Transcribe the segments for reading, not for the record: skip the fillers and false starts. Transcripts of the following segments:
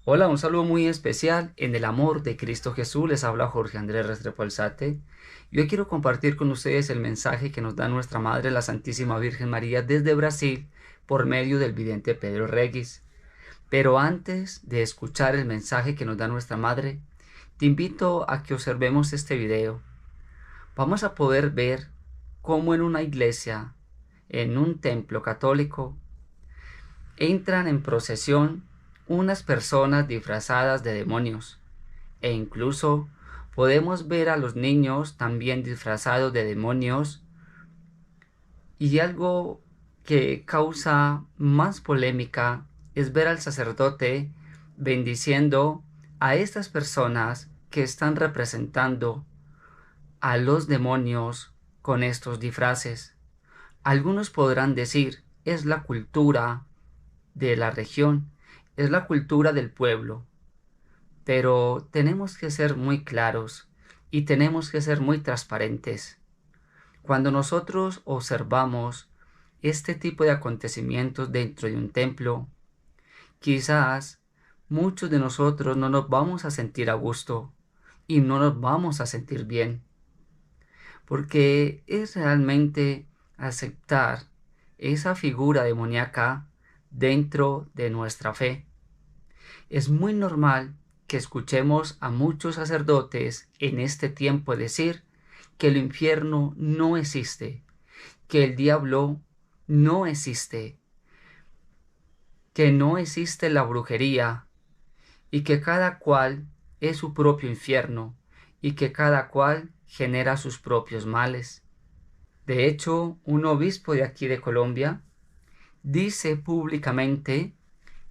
Hola, un saludo muy especial en el amor de Cristo Jesús. Les habla Jorge Andrés Restrepo Alzate. Y hoy quiero compartir con ustedes el mensaje que nos da nuestra Madre, la Santísima Virgen María, desde Brasil, por medio del vidente Pedro Regis. Pero antes de escuchar el mensaje que nos da nuestra Madre, te invito a que observemos este video. Vamos a poder ver cómo en una iglesia, en un templo católico, entran en procesión unas personas disfrazadas de demonios, e incluso podemos ver a los niños también disfrazados de demonios, y algo que causa más polémica es ver al sacerdote bendiciendo a estas personas que están representando a los demonios con estos disfraces. Algunos podrán decir, es la cultura de la región, es la cultura del pueblo, pero tenemos que ser muy claros y tenemos que ser muy transparentes. Cuando nosotros observamos este tipo de acontecimientos dentro de un templo, quizás muchos de nosotros no nos vamos a sentir a gusto y no nos vamos a sentir bien, porque es realmente aceptar esa figura demoníaca dentro de nuestra fe. Es muy normal que escuchemos a muchos sacerdotes en este tiempo decir que el infierno no existe, que el diablo no existe, que no existe la brujería y que cada cual es su propio infierno y que cada cual genera sus propios males. De hecho, un obispo de aquí de Colombia dice públicamente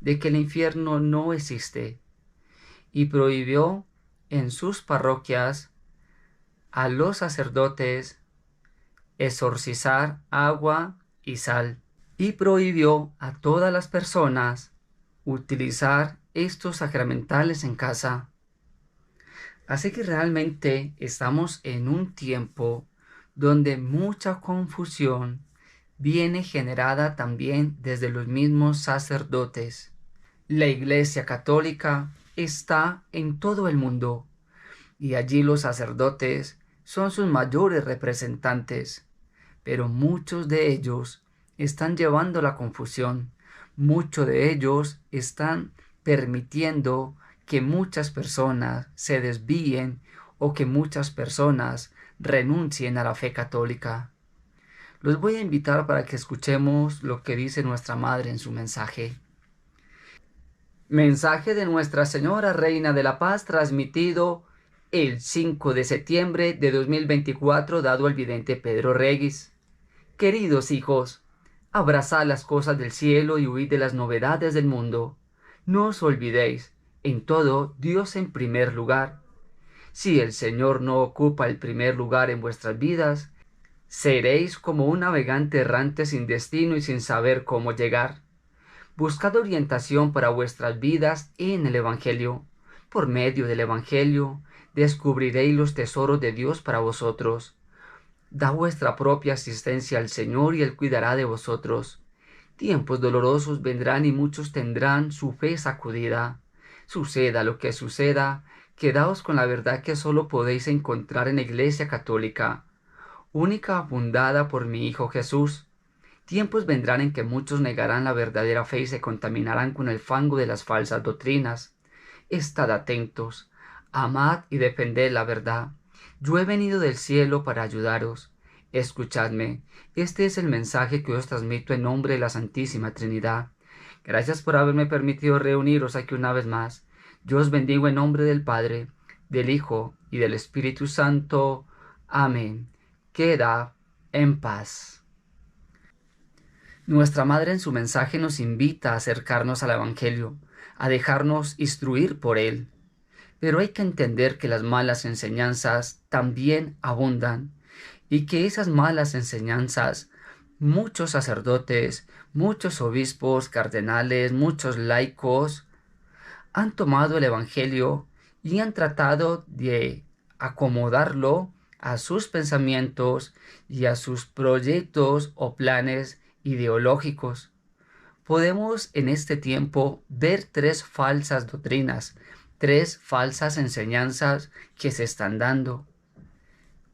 de que el infierno no existe y prohibió en sus parroquias a los sacerdotes exorcizar agua y sal, y prohibió a todas las personas utilizar estos sacramentales en casa. Así que realmente estamos en un tiempo donde mucha confusión viene generada también desde los mismos sacerdotes. La Iglesia Católica está en todo el mundo y allí los sacerdotes son sus mayores representantes, pero muchos de ellos están llevando la confusión, muchos de ellos están permitiendo que muchas personas se desvíen o que muchas personas renuncien a la fe católica. Los voy a invitar para que escuchemos lo que dice nuestra Madre en su mensaje. Mensaje de Nuestra Señora Reina de la Paz transmitido el 5 de septiembre de 2024 dado al vidente Pedro Regis. Queridos hijos, abrazad las cosas del cielo y huid de las novedades del mundo. No os olvidéis, en todo Dios en primer lugar. Si el Señor no ocupa el primer lugar en vuestras vidas, seréis como un navegante errante sin destino y sin saber cómo llegar. Buscad orientación para vuestras vidas en el Evangelio. Por medio del Evangelio descubriréis los tesoros de Dios para vosotros. Da vuestra propia asistencia al Señor y Él cuidará de vosotros. Tiempos dolorosos vendrán y muchos tendrán su fe sacudida. Suceda lo que suceda, quedaos con la verdad que solo podéis encontrar en la Iglesia Católica, única fundada por mi Hijo Jesús. Tiempos vendrán en que muchos negarán la verdadera fe y se contaminarán con el fango de las falsas doctrinas. Estad atentos, amad y defended la verdad. Yo he venido del cielo para ayudaros. Escuchadme, este es el mensaje que os transmito en nombre de la Santísima Trinidad. Gracias por haberme permitido reuniros aquí una vez más. Yo os bendigo en nombre del Padre, del Hijo y del Espíritu Santo. Amén. Queda en paz. Nuestra Madre en su mensaje nos invita a acercarnos al Evangelio, a dejarnos instruir por él. Pero hay que entender que las malas enseñanzas también abundan y que esas malas enseñanzas, muchos sacerdotes, muchos obispos, cardenales, muchos laicos, han tomado el Evangelio y han tratado de acomodarlo a sus pensamientos y a sus proyectos o planes ideológicos. podemos en este tiempo ver tres falsas doctrinas, tres falsas enseñanzas que se están dando.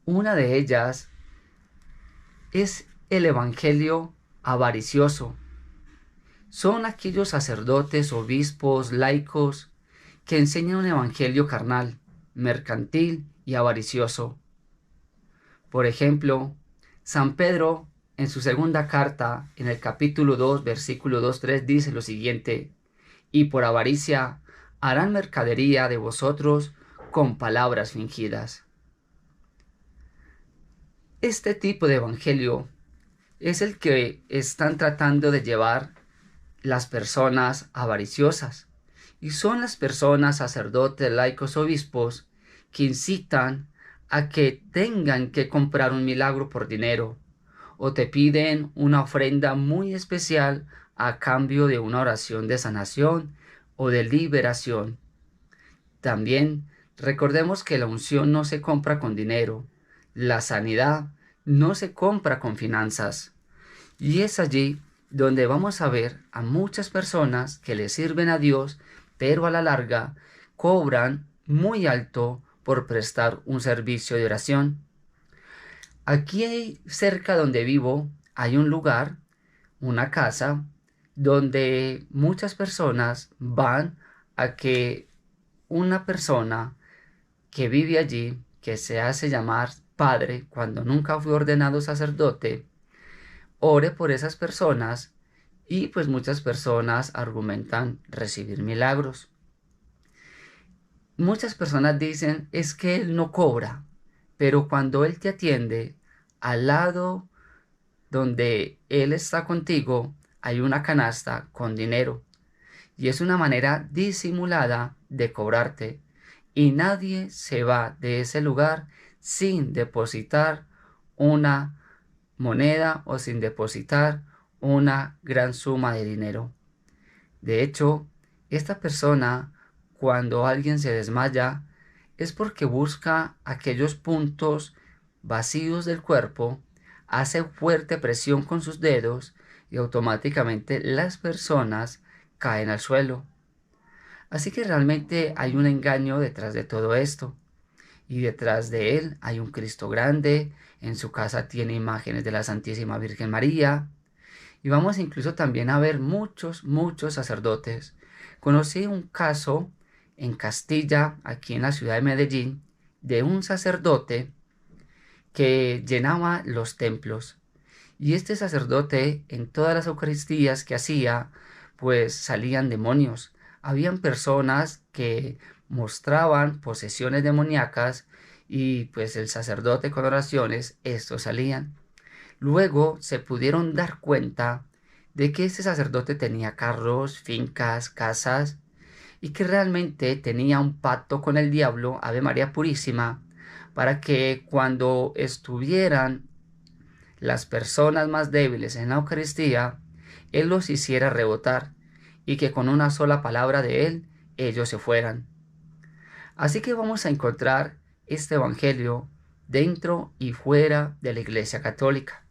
Una de ellas es el evangelio avaricioso. Son aquellos sacerdotes, obispos, laicos que enseñan un evangelio carnal, mercantil y avaricioso. Por ejemplo, San Pedro en su segunda carta, en el capítulo 2, versículo 2-3, dice lo siguiente: y por avaricia harán mercadería de vosotros con palabras fingidas. Este tipo de evangelio es el que están tratando de llevar las personas avariciosas, y son las personas, sacerdotes, laicos, obispos, que incitan a que tengan que comprar un milagro por dinero, o te piden una ofrenda muy especial a cambio de una oración de sanación o de liberación. También recordemos que la unción no se compra con dinero, la sanidad no se compra con finanzas, y es allí donde vamos a ver a muchas personas que le sirven a Dios, pero a la larga cobran muy alto por prestar un servicio de oración. Aquí cerca donde vivo hay un lugar, una casa, donde muchas personas van a que una persona que vive allí, que se hace llamar padre cuando nunca fue ordenado sacerdote, ore por esas personas, y pues muchas personas argumentan recibir milagros. Muchas personas dicen es que él no cobra, pero cuando él te atiende, al lado donde él está contigo hay una canasta con dinero, y es una manera disimulada de cobrarte, y nadie se va de ese lugar sin depositar una moneda o sin depositar una gran suma de dinero. De hecho, esta persona, cuando alguien se desmaya, es porque busca aquellos puntos vacíos del cuerpo, hace fuerte presión con sus dedos y automáticamente las personas caen al suelo. Así que realmente hay un engaño detrás de todo esto. Y detrás de él hay un Cristo grande, en su casa tiene imágenes de la Santísima Virgen María, y vamos incluso también a ver muchos sacerdotes. Conocí un caso en Castilla, aquí en la ciudad de Medellín, de un sacerdote que llenaba los templos. Y este sacerdote, en todas las eucaristías que hacía, pues salían demonios. Habían personas que mostraban posesiones demoníacas, y pues el sacerdote con oraciones, estos salían. Luego se pudieron dar cuenta de que este sacerdote tenía carros, fincas, casas, y que realmente tenía un pacto con el diablo, Ave María Purísima, para que cuando estuvieran las personas más débiles en la Eucaristía, él los hiciera rebotar, y que con una sola palabra de él ellos se fueran. Así que vamos a encontrar este evangelio dentro y fuera de la Iglesia Católica.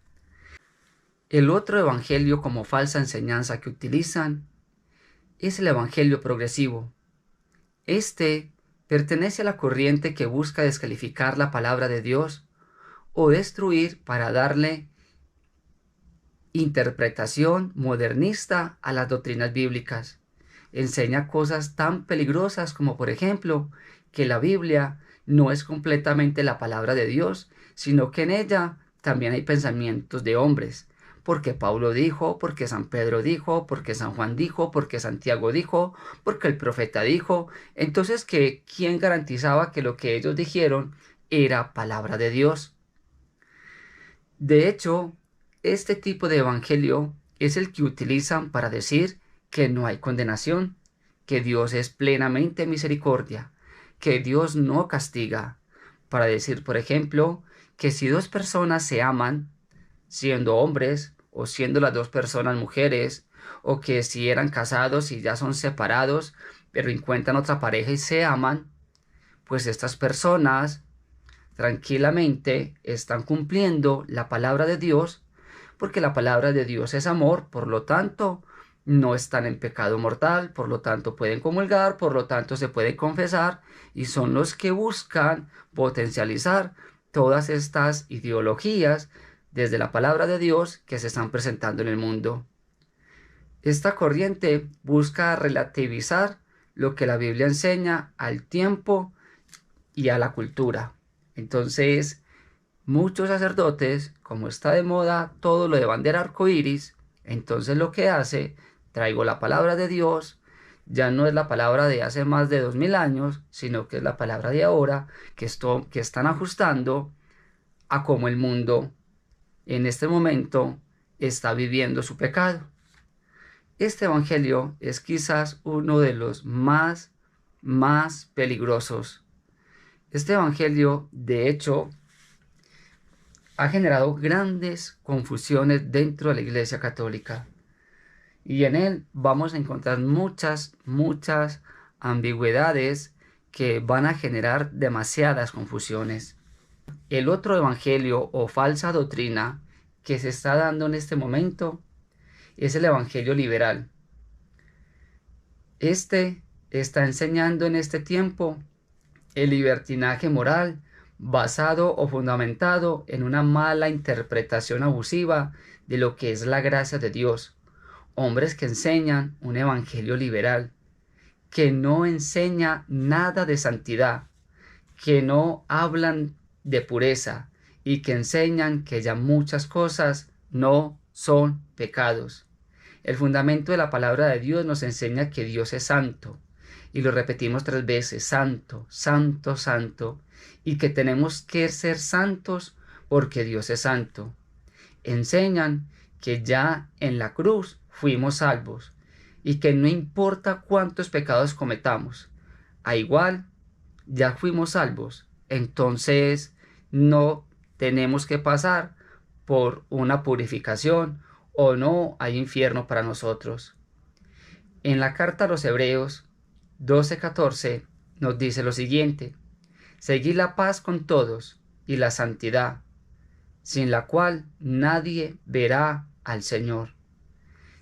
El otro evangelio como falsa enseñanza que utilizan es el evangelio progresivo. Este pertenece a la corriente que busca descalificar la palabra de Dios o destruir para darle interpretación modernista a las doctrinas bíblicas. Enseña cosas tan peligrosas como, por ejemplo, que la Biblia no es completamente la palabra de Dios, sino que en ella también hay pensamientos de hombres. Porque Pablo dijo, porque San Pedro dijo, porque San Juan dijo, porque Santiago dijo, porque el profeta dijo. Entonces, ¿quién garantizaba que lo que ellos dijeron era palabra de Dios? De hecho, este tipo de evangelio es el que utilizan para decir que no hay condenación, que Dios es plenamente misericordia, que Dios no castiga, para decir, por ejemplo, que si dos personas se aman, siendo hombres o siendo las dos personas mujeres, o que si eran casados y ya son separados, pero encuentran otra pareja y se aman, pues estas personas tranquilamente están cumpliendo la palabra de Dios, porque la palabra de Dios es amor, por lo tanto, no están en pecado mortal, por lo tanto pueden comulgar, por lo tanto se pueden confesar y son los que buscan potencializar todas estas ideologías desde la palabra de Dios que se están presentando en el mundo. Esta corriente busca relativizar lo que la Biblia enseña al tiempo y a la cultura. Entonces, muchos sacerdotes, como está de moda todo lo de bandera arcoíris, entonces lo que hace, traigo la palabra de Dios, ya no es la palabra de hace más de 2000 años, sino que es la palabra de ahora, que están ajustando a cómo el mundo en este momento está viviendo su pecado. Este evangelio es quizás uno de los más peligrosos. Este evangelio, de hecho, ha generado grandes confusiones dentro de la Iglesia Católica. Y en él vamos a encontrar muchas ambigüedades que van a generar demasiadas confusiones. El otro evangelio o falsa doctrina que se está dando en este momento es el evangelio liberal. Este está enseñando en este tiempo el libertinaje moral basado o fundamentado en una mala interpretación abusiva de lo que es la gracia de Dios. Hombres que enseñan un evangelio liberal, que no enseña nada de santidad, que no hablan de pureza y que enseñan que ya muchas cosas no son pecados. El fundamento de la palabra de Dios nos enseña que Dios es santo, y lo repetimos 3 veces, santo, santo, santo, y que tenemos que ser santos porque Dios es santo. Enseñan que ya en la cruz fuimos salvos, y que no importa cuántos pecados cometamos, a igual ya fuimos salvos, entonces no tenemos que pasar por una purificación o no hay infierno para nosotros. En la carta a los Hebreos 12:14 nos dice lo siguiente: seguid la paz con todos y la santidad, sin la cual nadie verá al Señor.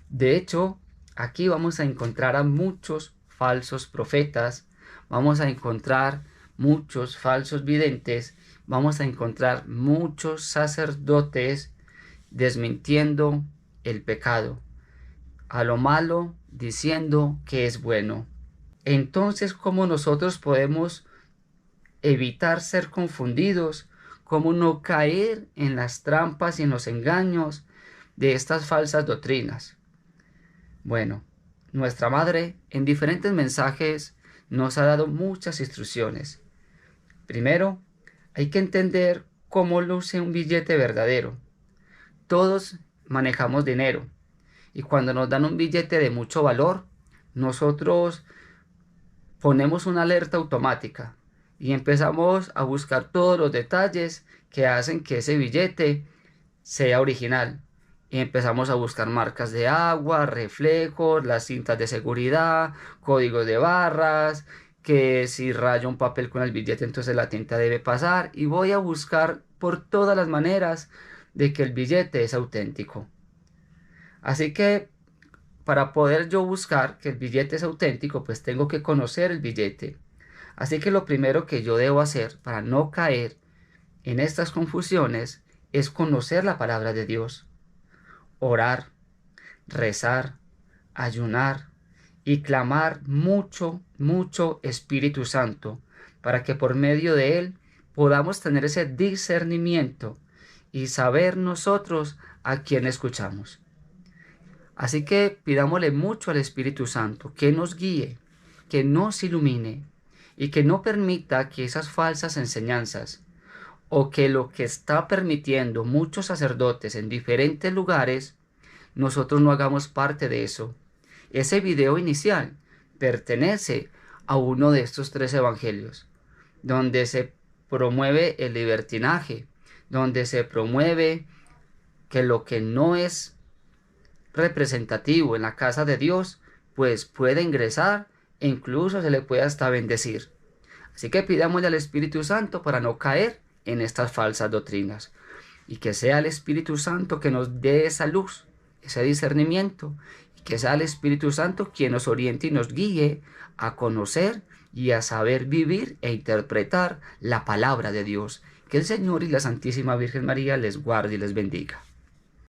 De hecho, aquí vamos a encontrar a muchos falsos profetas, vamos a encontrar muchos falsos videntes, vamos a encontrar muchos sacerdotes desmintiendo el pecado, a lo malo diciendo que es bueno. Entonces, ¿cómo nosotros podemos evitar ser confundidos? ¿Cómo no caer en las trampas y en los engaños de estas falsas doctrinas? Bueno, nuestra madre en diferentes mensajes nos ha dado muchas instrucciones. Primero, hay que entender cómo luce un billete verdadero. Todos manejamos dinero y cuando nos dan un billete de mucho valor, nosotros ponemos una alerta automática y empezamos a buscar todos los detalles que hacen que ese billete sea original. Y empezamos a buscar marcas de agua, reflejos, las cintas de seguridad, códigos de barras, que si rayo un papel con el billete entonces la tinta debe pasar, y voy a buscar por todas las maneras de que el billete es auténtico. Así que para poder yo buscar que el billete es auténtico, pues tengo que conocer el billete. Así que lo primero que yo debo hacer para no caer en estas confusiones es conocer la palabra de Dios. Orar, rezar, ayunar y clamar mucho Espíritu Santo, para que por medio de él podamos tener ese discernimiento y saber nosotros a quién escuchamos. Así que pidámosle mucho al Espíritu Santo que nos guíe, que nos ilumine y que no permita que esas falsas enseñanzas o que lo que está permitiendo muchos sacerdotes en diferentes lugares, nosotros no hagamos parte de eso. Ese video inicial pertenece a uno de estos 3 evangelios, donde se promueve el libertinaje, donde se promueve que lo que no es representativo en la casa de Dios, pues puede ingresar e incluso se le puede hasta bendecir. Así que pidámosle al Espíritu Santo para no caer en estas falsas doctrinas, y que sea el Espíritu Santo que nos dé esa luz, ese discernimiento, y Que sea el Espíritu Santo quien nos oriente y nos guíe a conocer y a saber vivir e interpretar la palabra de Dios. Que el Señor y la Santísima Virgen María les guarde y les bendiga.